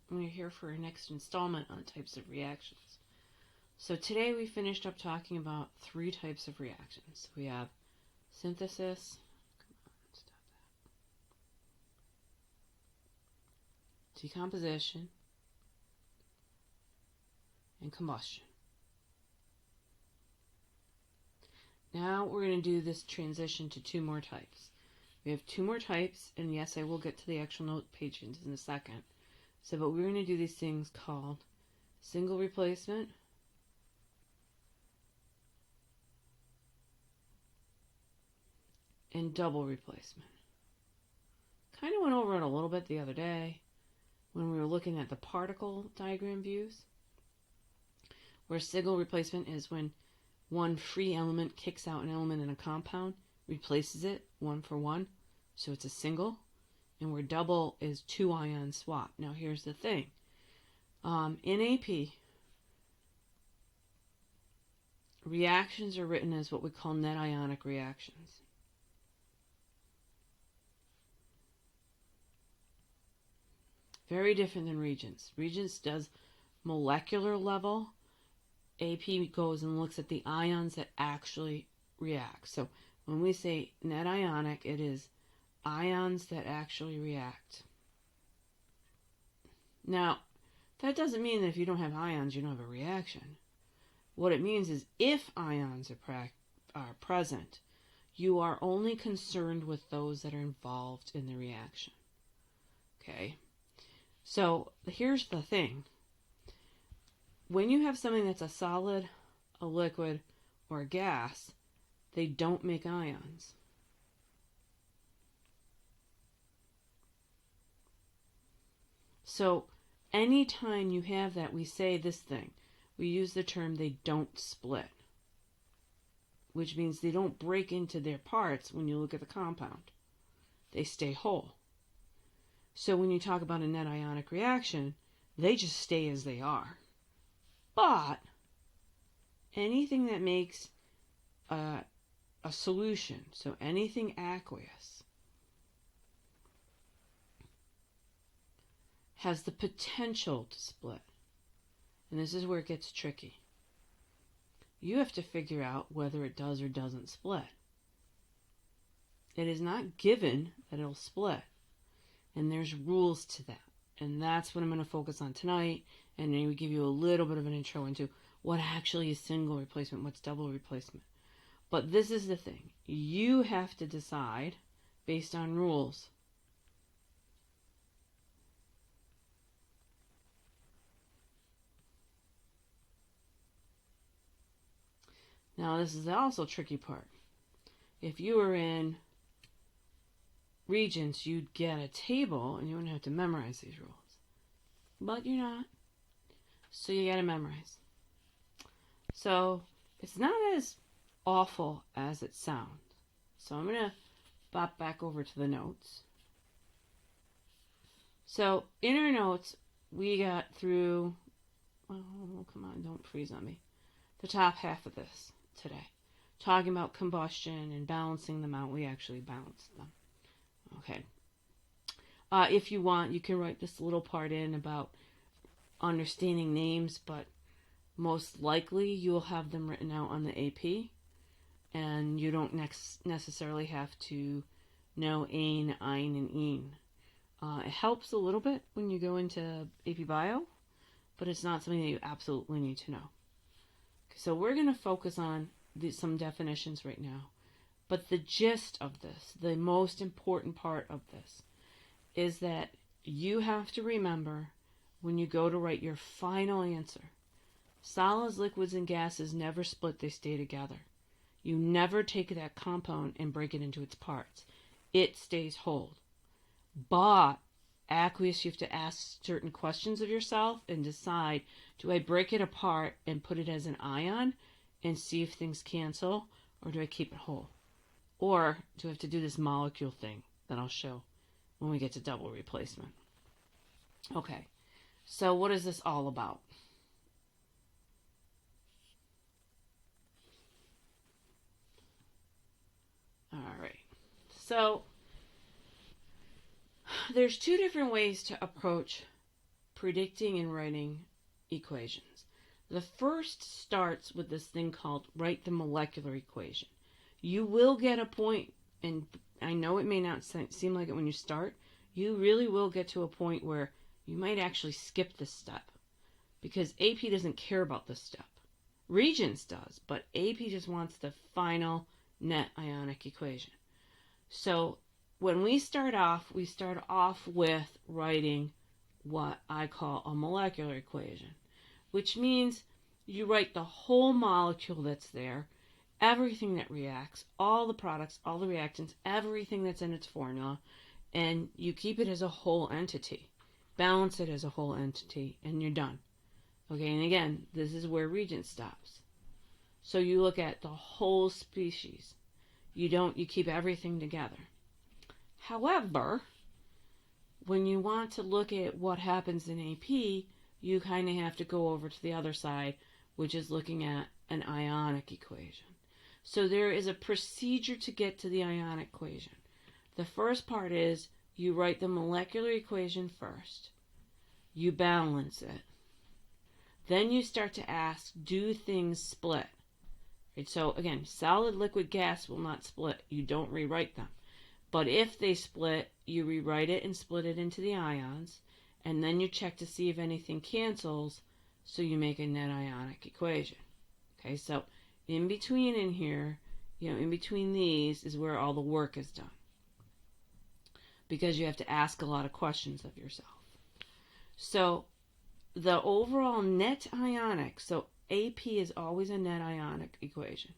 and we're here for our next installment on types of reactions. So today we finished up talking about 3 types of reactions. We have synthesis, decomposition, and combustion. Now we're going to do this transition to 2 more types. We have 2 more types, and yes, I will get to the actual note pages in a second. But we're going to do these things called single replacement and double replacement. Kind of went over it a little bit the other day when we were looking at the particle diagram views, where single replacement is when one free element kicks out an element in a compound, replaces it 1 for 1, so it's a single, and where double is 2 ion swap. Now here's the thing. In AP, reactions are written as what we call net ionic reactions. Very different than Regents. Regents does molecular level. AP goes and looks at the ions that actually react. So when we say net ionic, it is ions that actually react. Now, that doesn't mean that if you don't have ions, you don't have a reaction. What it means is if ions are present, you are only concerned with those that are involved in the reaction. Okay? So here's the thing. When you have something that's a solid, a liquid, or a gas, they don't make ions. So anytime you have that, we say this thing. We use the term they don't split, which means they don't break into their parts when you look at the compound. They stay whole. So when you talk about a net ionic reaction, they just stay as they are. But anything that makes a solution, so anything aqueous, has the potential to split. And this is where it gets tricky. You have to figure out whether it does or doesn't split. It is not given that it'll split. And there's rules to that. And that's what I'm going to focus on tonight. And then we give you a little bit of an intro into what actually is single replacement, what's double replacement. But this is the thing. You have to decide based on rules. Now this is also a tricky part. If you were in Regents, you'd get a table and you wouldn't have to memorize these rules. But you're not. So you gotta memorize. So it's not as awful as it sounds. So I'm gonna bop back over to the notes. So in our notes, we got through, oh, come on, don't freeze on me, the top half of this today. Talking about combustion and balancing them out. We actually balanced them. Okay. If you want, you can write this little part in about understanding names, but most likely you'll have them written out on the AP, and you don't necessarily have to know ein, and een. It helps a little bit when you go into AP Bio, but it's not something that you absolutely need to know. Okay, so we're going to focus on some definitions right now. But the gist of this, the most important part of this, is that you have to remember when you go to write your final answer, solids, liquids, and gases never split, they stay together. You never take that compound and break it into its parts. It stays whole. But aqueous, you have to ask certain questions of yourself and decide, do I break it apart and put it as an ion and see if things cancel, or do I keep it whole? Or do I have to do this molecule thing that I'll show when we get to double replacement? Okay, so what is this all about? All right, so there's 2 different ways to approach predicting and writing equations. The first starts with this thing called write the molecular equation. You will get a point, and I know it may not seem like it when you start, you really will get to a point where you might actually skip this step because AP doesn't care about this step. Regents does, but AP just wants the final net ionic equation. So when we start off with writing what I call a molecular equation, which means you write the whole molecule that's there, everything that reacts, all the products, all the reactants, everything that's in its formula, and you keep it as a whole entity. Balance it as a whole entity, and you're done. Okay, and again, this is where Regent stops. So you look at the whole species. You keep everything together. However, when you want to look at what happens in AP, you kind of have to go over to the other side, which is looking at an ionic equation. So there is a procedure to get to the ionic equation. The first part is you write the molecular equation first. You balance it. Then you start to ask, do things split? Right, so again, solid, liquid, gas will not split. You don't rewrite them. But if they split, you rewrite it and split it into the ions, and then you check to see if anything cancels, so you make a net ionic equation. Okay, so in between in here, in between these is where all the work is done, because you have to ask a lot of questions of yourself. So the overall net ionic, so AP is always a net ionic equation.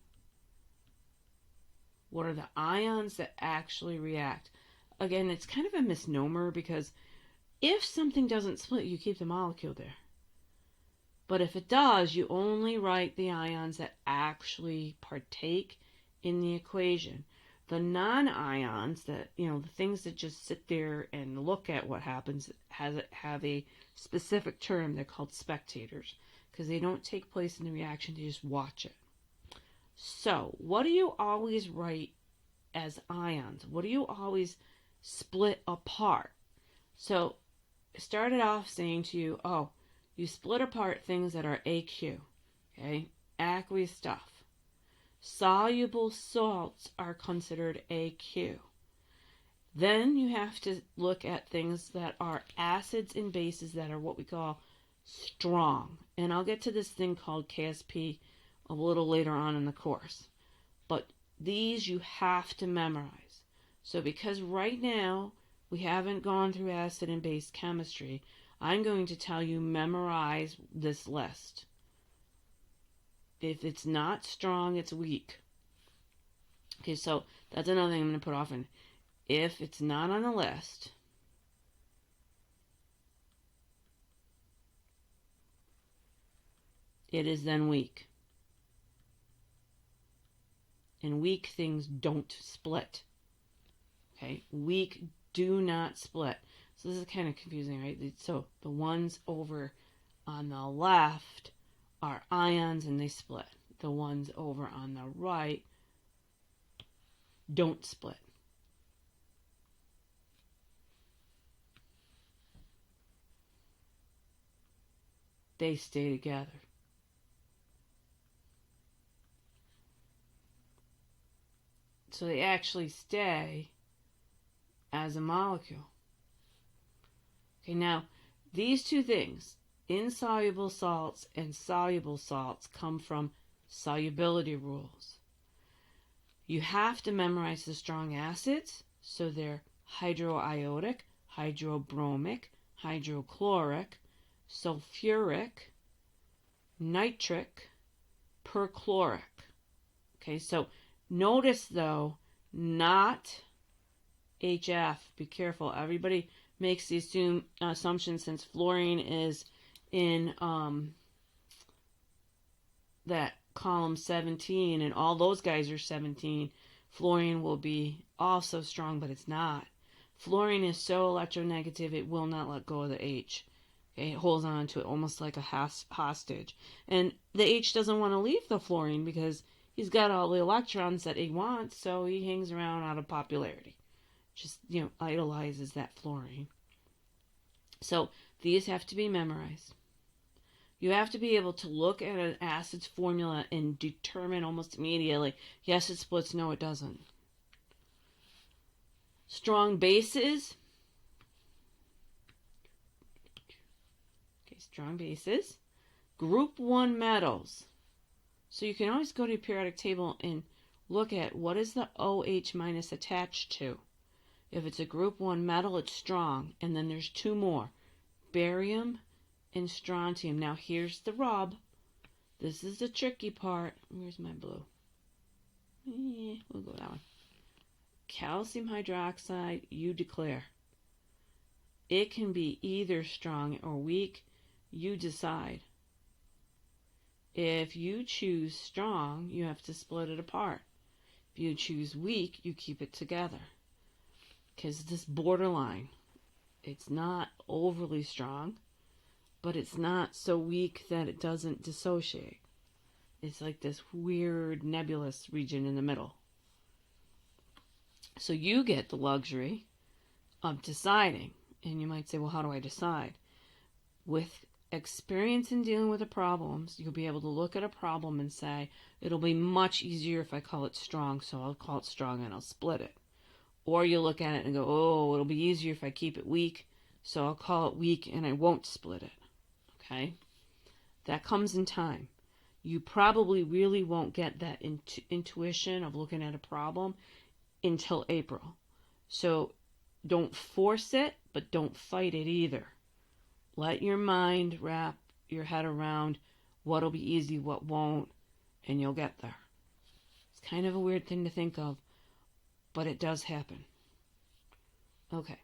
What are the ions that actually react? Again, it's kind of a misnomer because if something doesn't split, you keep the molecule there. But if it does, you only write the ions that actually partake in the equation. The non-ions, the things that just sit there and look at what happens, have a specific term. They're called spectators because they don't take place in the reaction, they just watch it. So, what do you always write as ions? What do you always split apart? So, I started off saying to you, you split apart things that are AQ, okay? Aqueous stuff. Soluble salts are considered AQ. Then you have to look at things that are acids and bases that are what we call strong. And I'll get to this thing called KSP a little later on in the course. But these you have to memorize. So because right now we haven't gone through acid and base chemistry, I'm going to tell you memorize this list. If it's not strong, it's weak. Okay, so that's another thing I'm going to put off in. If it's not on the list, it is then weak. And weak things don't split. Okay, weak do not split. So this is kind of confusing, right? So the ones over on the left are ions and they split. The ones over on the right don't split. They stay together. So they actually stay as a molecule. Okay, now these two things, insoluble salts and soluble salts, come from solubility rules. You have to memorize the strong acids, so they're hydroiodic, hydrobromic, hydrochloric, sulfuric, nitric, perchloric. Okay, so notice though, not HF. Be careful. Everybody makes the assumption since fluorine is in that column 17 and all those guys are 17, fluorine will be also strong, but it's not. Fluorine is so electronegative it will not let go of the H. Okay, it holds on to it almost like a hostage. And the H doesn't want to leave the fluorine because he's got all the electrons that he wants, so he hangs around out of popularity. Just, idolizes that fluorine. So These have to be memorized. You have to be able to look at an acid's formula and determine almost immediately, yes, it splits, no, it doesn't. Strong bases. Okay, strong bases. Group 1 metals. So you can always go to your periodic table and look at what is the OH minus attached to. If it's a group 1 metal, it's strong. And then there's 2 more, barium and strontium. Now here's the rub. This is the tricky part. Where's my blue? We'll go that one. Calcium hydroxide, you declare. It can be either strong or weak. You decide. If you choose strong, you have to split it apart. If you choose weak, you keep it together. Because this borderline, it's not overly strong, but it's not so weak that it doesn't dissociate. It's like this weird nebulous region in the middle. So you get the luxury of deciding. And you might say, well, how do I decide? With experience in dealing with the problems, you'll be able to look at a problem and say, it'll be much easier if I call it strong, so I'll call it strong and I'll split it. Or you look at it and go, oh, it'll be easier if I keep it weak, so I'll call it weak and I won't split it. Okay? That comes in time. You probably really won't get that intuition of looking at a problem until April. So don't force it, but don't fight it either. Let your mind wrap your head around what'll be easy, what won't, and you'll get there. It's kind of a weird thing to think of, but it does happen. Okay.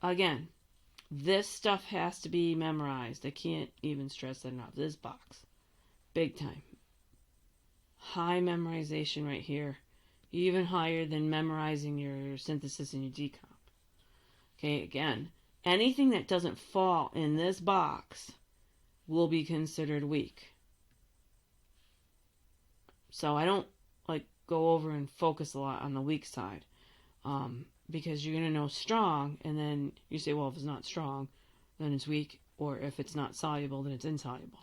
Again, this stuff has to be memorized. I can't even stress that enough. This box. Big time. High memorization right here. Even higher than memorizing your synthesis and your decomp. Okay, again, anything that doesn't fall in this box will be considered weak. So I don't go over and focus a lot on the weak side, because you're going to know strong, and then you say, well, if it's not strong, then it's weak, or if it's not soluble, then it's insoluble.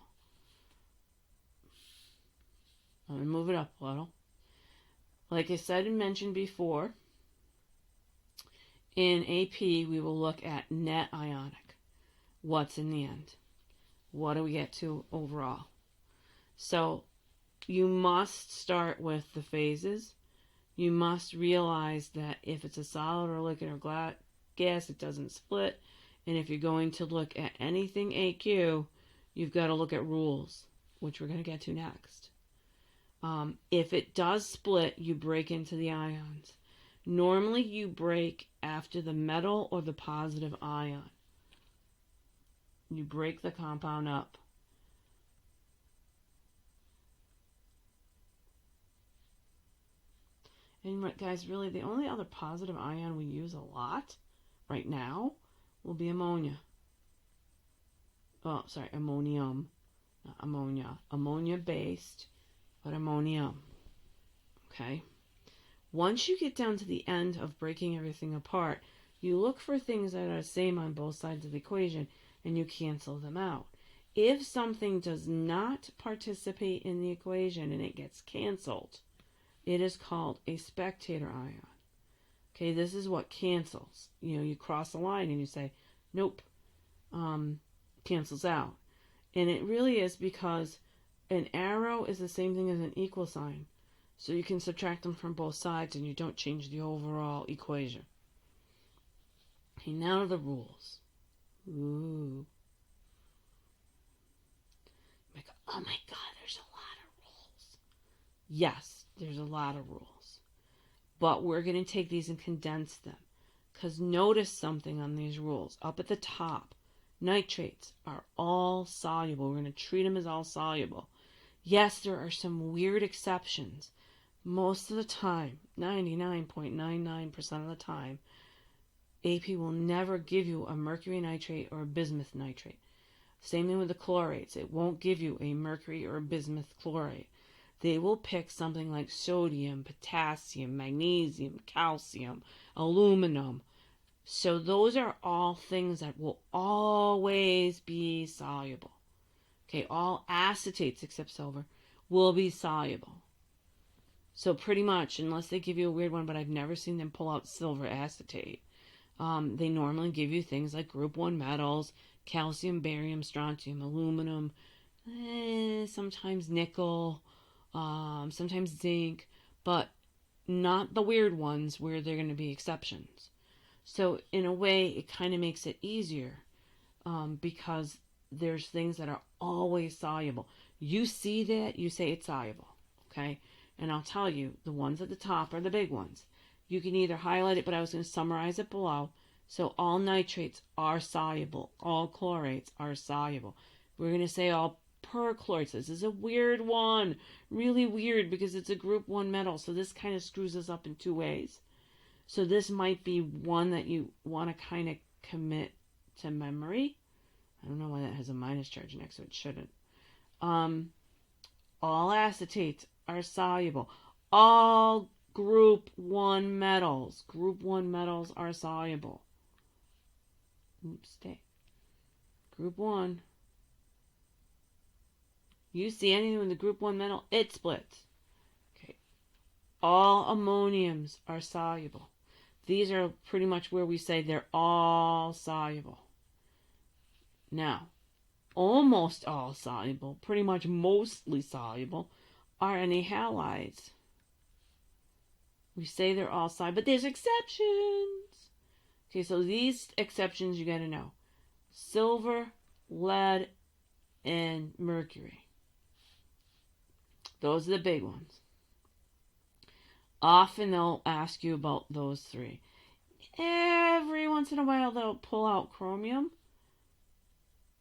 I'm going to move it up a little. Like I said and mentioned before, in AP, we will look at net ionic. What's in the end? What do we get to overall? So you must start with the phases. You must realize that if it's a solid or liquid or gas, it doesn't split. And if you're going to look at anything AQ, you've got to look at rules, which we're going to get to next. If it does split, you break into the ions. Normally you break after the metal or the positive ion. You break the compound up. And guys, really the only other positive ion we use a lot right now will be ammonia. Oh, sorry, ammonium, not ammonia. Ammonia based, but ammonium. Okay. Once you get down to the end of breaking everything apart, you look for things that are the same on both sides of the equation and you cancel them out. If something does not participate in the equation and it gets canceled, it is called a spectator ion. Okay, this is what cancels. You cross a line and you say, nope, cancels out. And it really is because an arrow is the same thing as an equal sign. So you can subtract them from both sides and you don't change the overall equation. Okay, now the rules. Ooh. Oh my God, there's a lot of rules. Yes, there's a lot of rules. But we're going to take these and condense them. Because notice something on these rules. Up at the top, nitrates are all soluble. We're going to treat them as all soluble. Yes, there are some weird exceptions. Most of the time, 99.99% of the time, AP will never give you a mercury nitrate or a bismuth nitrate. Same thing with the chlorates. It won't give you a mercury or a bismuth chlorate. They will pick something like sodium, potassium, magnesium, calcium, aluminum, So those are all things that will always be soluble. Okay, all acetates except silver will be soluble. So pretty much, unless they give you a weird one, but I've never seen them pull out silver acetate. They normally give you things like group 1 metals, calcium, barium, strontium, aluminum, sometimes nickel, sometimes zinc, but not the weird ones where they're going to be exceptions. So in a way, it kind of makes it easier because there's things that are always soluble. You see that, you say it's soluble, okay? And I'll tell you, the ones at the top are the big ones. You can either highlight it, but I was going to summarize it below. So all nitrates are soluble. All chlorates are soluble. We're going to say all perchlorates. This is a weird one. Really weird because it's a group 1 metal. So this kind of screws us up in two ways. So this might be one that you want to kind of commit to memory. I don't know why that has a minus charge next to it. It shouldn't. All acetates are soluble. All group 1 metals. Group 1 metals are soluble. Oops, stay. Group 1. You see anything with the group 1 metal, it splits. Okay. All ammoniums are soluble. These are pretty much where we say they're all soluble. Now, almost all soluble, pretty much mostly soluble, are any halides. We say they're all soluble, but there's exceptions. Okay, so these exceptions you got to know. Silver, lead, and mercury. Those are the big ones. Often they'll ask you about those three. Every once in a while they'll pull out chromium.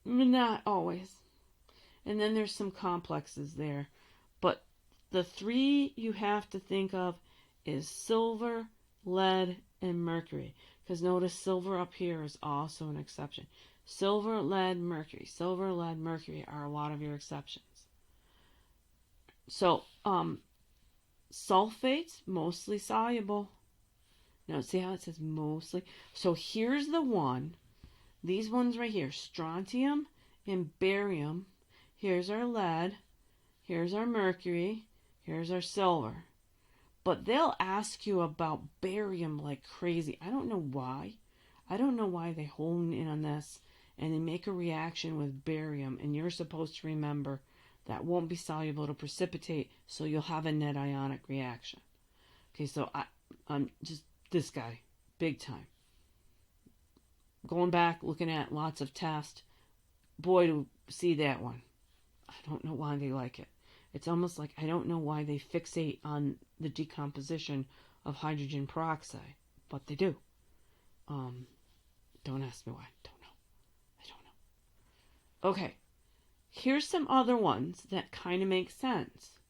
Not always. And then there's some complexes there. But the three you have to think of is silver, lead, and mercury. Because notice silver up here is also an exception. Silver, lead, mercury. Silver, lead, mercury are a lot of your exceptions. So, sulfates, mostly soluble. Now, see how it says mostly? So here's the one. These ones right here, strontium and barium. Here's our lead. Here's our mercury. Here's our silver. But they'll ask you about barium like crazy. I don't know why. I don't know why they hone in on this and they make a reaction with barium. And you're supposed to remember that won't be soluble to precipitate, so you'll have a net ionic reaction. Okay, so I'm just this guy, big time. Going back, looking at lots of tests, boy, to see that one. I don't know why they like it. It's almost like I don't know why they fixate on the decomposition of hydrogen peroxide, but they do. Don't ask me why. Don't know. I don't know. Okay, here's some other ones that kind of make sense.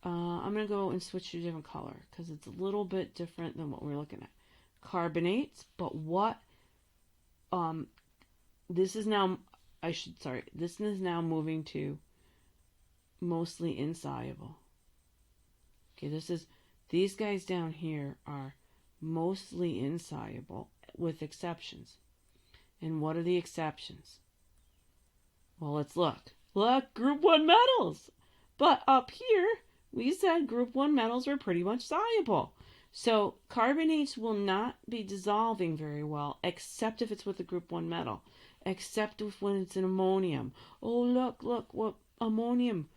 I'm going to go and switch to a different color because it's a little bit different than what we're looking at. Carbonates, but what? This is now moving to mostly insoluble. Okay, these guys down here are mostly insoluble with exceptions. And what are the exceptions? Well, let's look. Look, group 1 metals. But up here, we said group 1 metals are pretty much soluble. So carbonates will not be dissolving very well, except if it's with a group 1 metal. Except when it's an ammonium. Oh, look, what ammonium.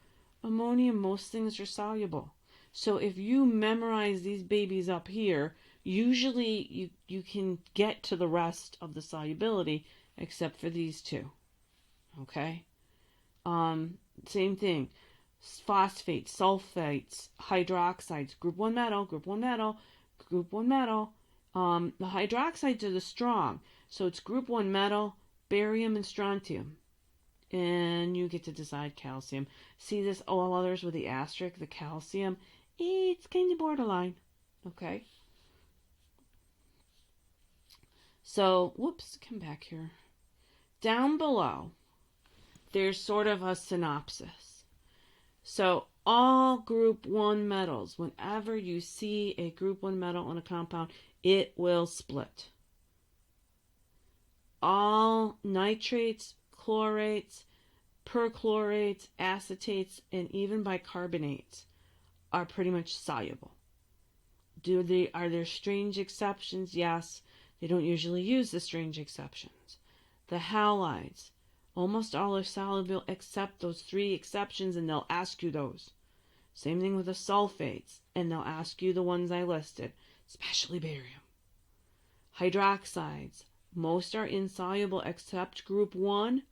Ammonium, most things are soluble. So if you memorize these babies up here, usually you can get to the rest of the solubility, except for these two. Okay? Same thing. Phosphates, sulfates, hydroxides, group 1 metal, group 1 metal, group 1 metal. The hydroxides are the strong. So it's group 1 metal, barium, and strontium. And you get to decide calcium. See this, all others with the asterisk, the calcium, it's kind of borderline. Okay? So, whoops, come back here. Down below, there's sort of a synopsis. So, all group 1 metals, whenever you see a group 1 metal in a compound, it will split. all nitrates, chlorates, perchlorates, acetates, and even bicarbonates are pretty much soluble. Are there strange exceptions? Yes. They don't usually use the strange exceptions. The halides, almost all are soluble except those 3 exceptions, and they'll ask you those. Same thing with the sulfates, and they'll ask you the ones I listed, especially barium. Hydroxides, most are insoluble except group 1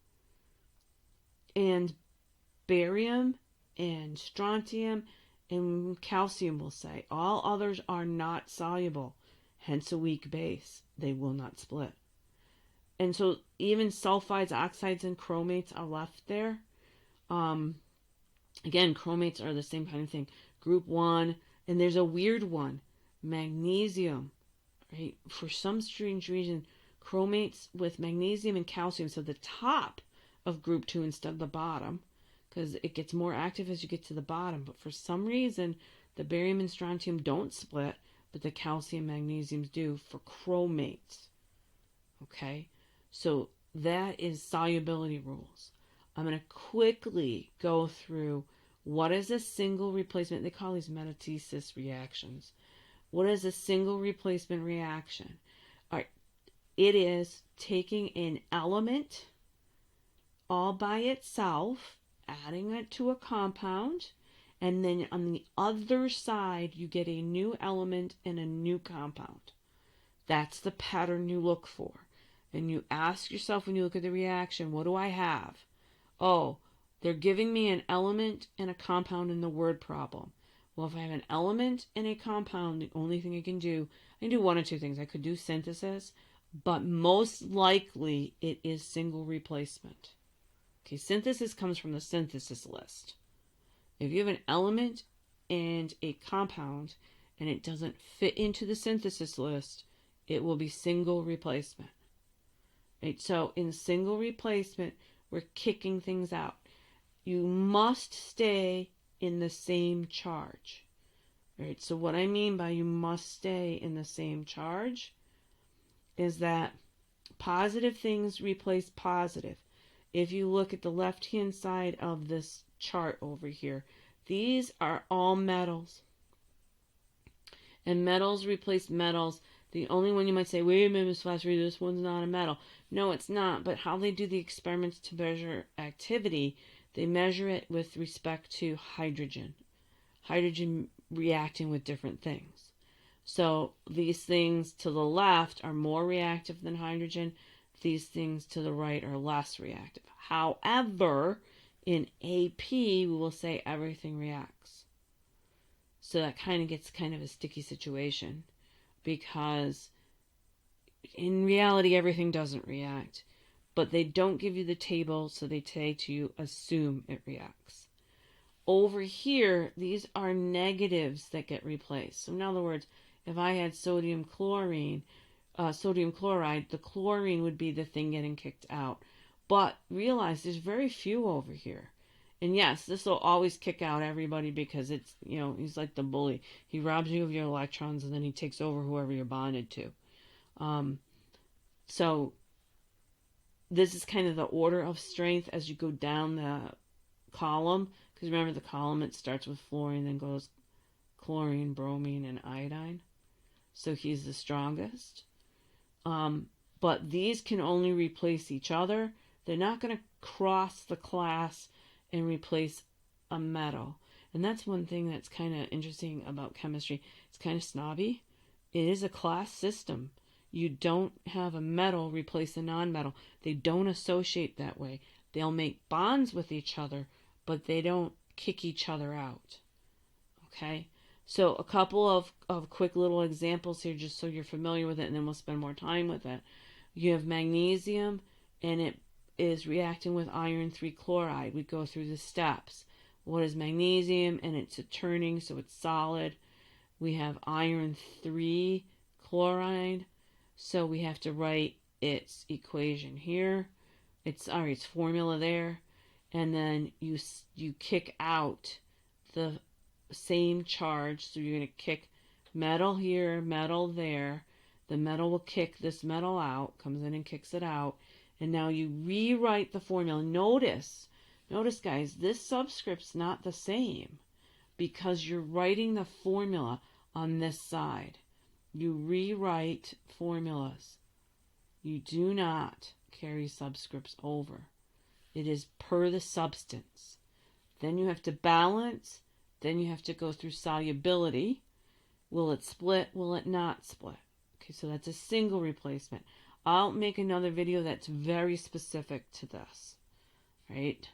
and barium and strontium and calcium, will say. All others are not soluble, hence a weak base. They will not split. And so even sulfides, oxides, and chromates are left there. Again, chromates are the same kind of thing. Group 1, and there's a weird one, magnesium. Right? For some strange reason, chromates with magnesium and calcium, so the top of group 2 instead of the bottom, because it gets more active as you get to the bottom. But for some reason, the barium and strontium don't split, but the calcium magnesiums do for chromates. Okay? So that is solubility rules. I'm going to quickly go through what is a single replacement. They call these metathesis reactions. What is a single replacement reaction? All right, it is taking an element all by itself, adding it to a compound, and then on the other side you get a new element and a new compound. That's the pattern you look for. And you ask yourself when you look at the reaction, what do I have? Oh, they're giving me an element and a compound in the word problem. Well, if I have an element and a compound, the only thing I can do one or two things. I could do synthesis, but most likely it is single replacement. Okay, synthesis comes from the synthesis list. If you have an element and a compound and it doesn't fit into the synthesis list, it will be single replacement. Right, so in single replacement, we're kicking things out. You must stay in the same charge. Right, so what I mean by you must stay in the same charge is that positive things replace positive. If you look at the left-hand side of this chart over here, these are all metals. And metals replace metals. The only one you might say, wait a minute, Ms. Flassery, this one's not a metal. No, it's not. But how they do the experiments to measure activity, they measure it with respect to hydrogen. Hydrogen reacting with different things. So these things to the left are more reactive than hydrogen. These things to the right are less reactive. However, in AP, we will say everything reacts. So that kind of gets kind of a sticky situation, because in reality, everything doesn't react. But they don't give you the table, so they say to you, assume it reacts. Over here, these are negatives that get replaced. So in other words, if I had sodium chloride, the chlorine would be the thing getting kicked out. But realize there's very few over here. And yes, this will always kick out everybody because it's, he's like the bully. He robs you of your electrons and then he takes over whoever you're bonded to. So this is kind of the order of strength as you go down the column. Because remember, the column, it starts with fluorine, then goes chlorine, bromine, and iodine. So he's the strongest. But these can only replace each other. They're not going to cross the class and replace a metal. And that's one thing that's kind of interesting about chemistry. It's kind of snobby. It is a class system. You don't have a metal replace a non-metal. They don't associate that way. They'll make bonds with each other, but they don't kick each other out. Okay? So a couple of quick little examples here just so you're familiar with it, and then we'll spend more time with it. You have magnesium, and it is reacting with iron 3 chloride. We go through the steps. What is magnesium? And it's a turning, so it's solid. We have iron 3 chloride, so we have to write its equation here. Its formula there. And then you kick out the same charge, so you're going to kick metal here, metal there. The metal will kick this metal out, comes in and kicks it out, and now you rewrite the formula. Notice guys, this subscript's not the same because you're writing the formula on this side. You rewrite formulas. You do not carry subscripts over. It is per the substance. Then you have to balance. Then you have to go through solubility. Will it split? Will it not split? Okay, so that's a single replacement. I'll make another video that's very specific to this, right?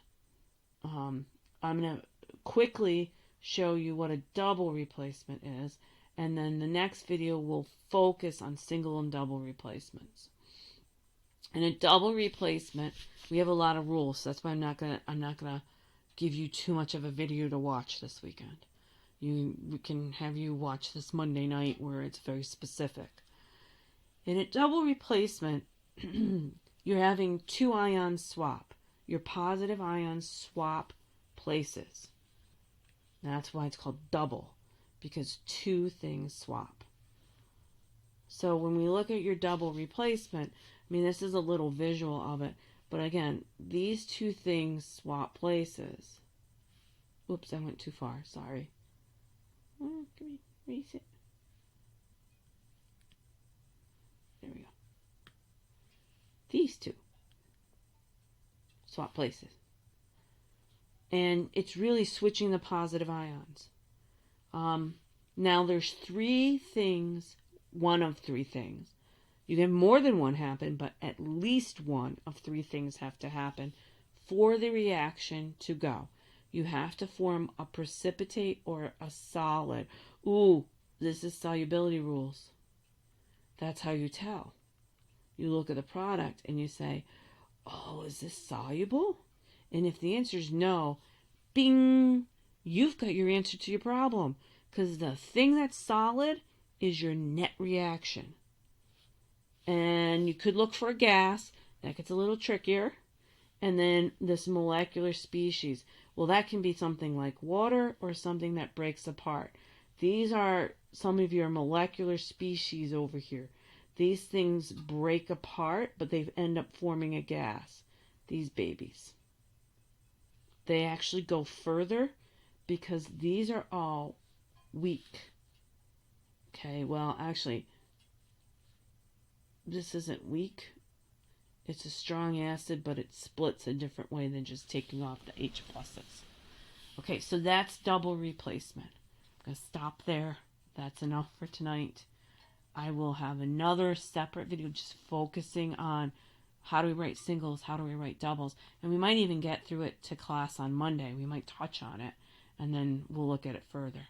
I'm going to quickly show you what a double replacement is, and then the next video will focus on single and double replacements. In a double replacement, we have a lot of rules, so that's why I'm not gonna give you too much of a video to watch this weekend. We can have you watch this Monday night where it's very specific. In a double replacement, you're having two ions swap. Your positive ions swap places. That's why it's called double, because two things swap. So when we look at your double replacement, I mean, this is a little visual of it, but again, these two things swap places. Oops, I went too far, sorry. Can we reset? There we go. These two swap places. And it's really switching the positive ions. Now there's three things, one of three things. You can have more than one happen, but at least one of three things have to happen for the reaction to go. You have to form a precipitate or a solid. Ooh, this is solubility rules. That's how you tell. You look at the product and you say, oh, is this soluble? And if the answer is no, bing, you've got your answer to your problem. Because the thing that's solid is your net reaction. And you could look for a gas. That gets a little trickier. And then this molecular species. Well, that can be something like water or something that breaks apart. These are some of your molecular species over here. These things break apart, but they end up forming a gas. These babies. They actually go further because these are all weak. Okay, well, actually, this isn't weak. It's a strong acid, but it splits a different way than just taking off the H pluses. Okay, so that's double replacement. I'm going to stop there. That's enough for tonight. I will have another separate video just focusing on how do we write singles, how do we write doubles, and we might even get through it to class on Monday. We might touch on it, and then we'll look at it further.